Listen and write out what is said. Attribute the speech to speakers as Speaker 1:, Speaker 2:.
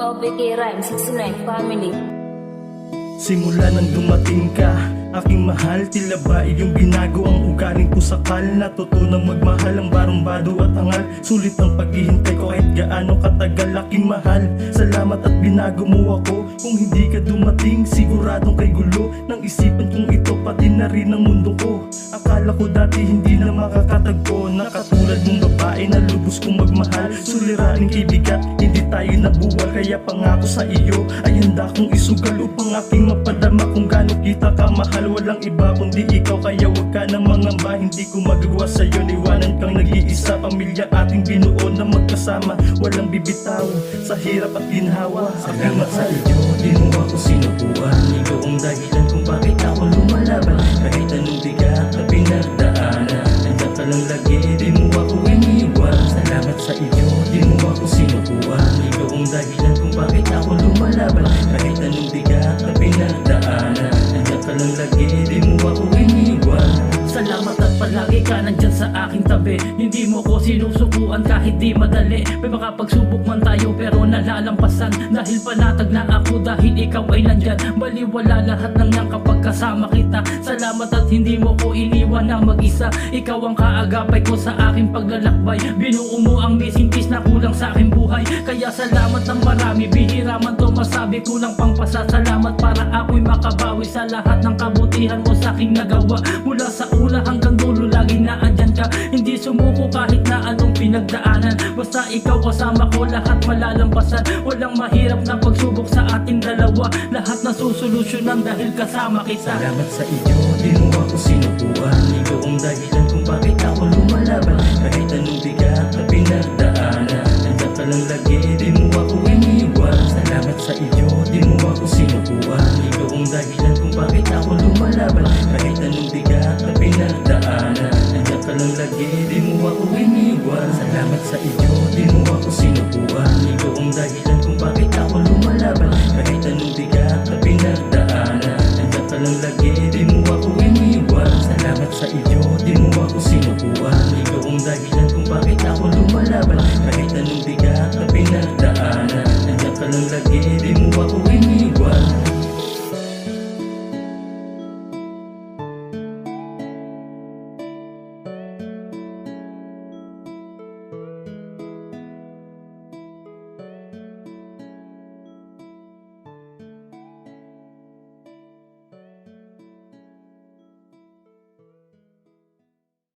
Speaker 1: OBK Rhyme 69 Family.
Speaker 2: Simula nang dumating ka, aking mahal, tila ba iyong binago ang ugaling pusakal. Natutunang magmahal ang barumbado at angal. Sulit ang paghihintay ko kahit gaano katagal, aking mahal. Salamat at binago mo ako. Kung hindi ka dumating, siguradong kay gulo ng isipan kong ito, pati na rin ang mundo ko. Akala ko dati hindi na makakatagpo na katulad mong babae na lubos kong magmahal. Suliraning kaibigan, hindi tayo nabuwal, kaya pangako sa iyo ay handa kong isugal upang aking mapadama kung gaano kita kamahal. Walang iba kundi ikaw, kaya wag ka na mangamba. Hindi ko magagawa sa'yo, iwanan kang nag-iisa. Pamilya ating binuo na magkasama, walang bibitaw sa hirap at ginhawa.
Speaker 3: Salamat sa iyo, di mo ako sinubuan. Ikaw ang dahilan kung bakit ako lumalaban. Kahit anong bigat na pinagdaanan, nandiyan ka lang lagi, di mo ako iniwan. Salamat sa iyo, di mo ako sinubuan. Ikaw ang dahilan kung bakit ako lumalaban. Kahit anong bigat na pinagdaanan, nandiyan ka lang lagi, di mo ako iniwan.
Speaker 4: Salamat at palagi ka nandyan sa aking tabi. Hindi mo ko sinusukuan kahit di madali. May makapagsubok man tayo pero nalalampasan. Dahil panatag na ako dahil ikaw ay nandyan. Baliwala lahat ng niyang kapag kasama kita. Salamat at hindi mo ko iniwan na mag-isa. Ikaw ang kaagapay ko sa aking paglalakbay. Binuo mo ang missing piece na kulang sa aking buhay. Kaya salamat ng marami, bihira man to masabi. Kulang pang pasasalamat para ako'y makabawi sa lahat ng kabutihan mo sa aking nagawa. Mula sa una hanggang dulo lagi naandyan ka. Hindi sumuko kahit na anong pinagdaanan. Basta ikaw kasama ko, lahat malalampasan. Walang mahirap na pagsubok sa ating dalawa. Lahat na susolusyonan dahil kasama kita.
Speaker 3: Salamat sa iyo, di mo ako sinubuan. Ikaw ang dahilan kung bakit ako lumalaban. Kahit anong bigat na pinagdaanan, nandiyan ka lang lagi, di mo ako iniwan. Salamat sa iyo, di mo ako sinubuan. Ikaw ang dahilan kung bakit ako lumalaban. Kahit anong bigat na pinagdaanan, nandiyan ka lang lagi, di mo ako iniwan. Salamat sa iyo, di mo ako sinubuan. Ikaw ang dahilan kung bakit ako lumalaban. Kahit anong bigat na pinagdaanan, nandiyan ka lang lagi, di mo ako iniwan. Salamat sa iyo, di mo ako sinubuan. Ikaw ang dahilan kung bakit ako lumalaban. Kahit anong bigat na pinagdaanan, nandiyan ka lang lagi,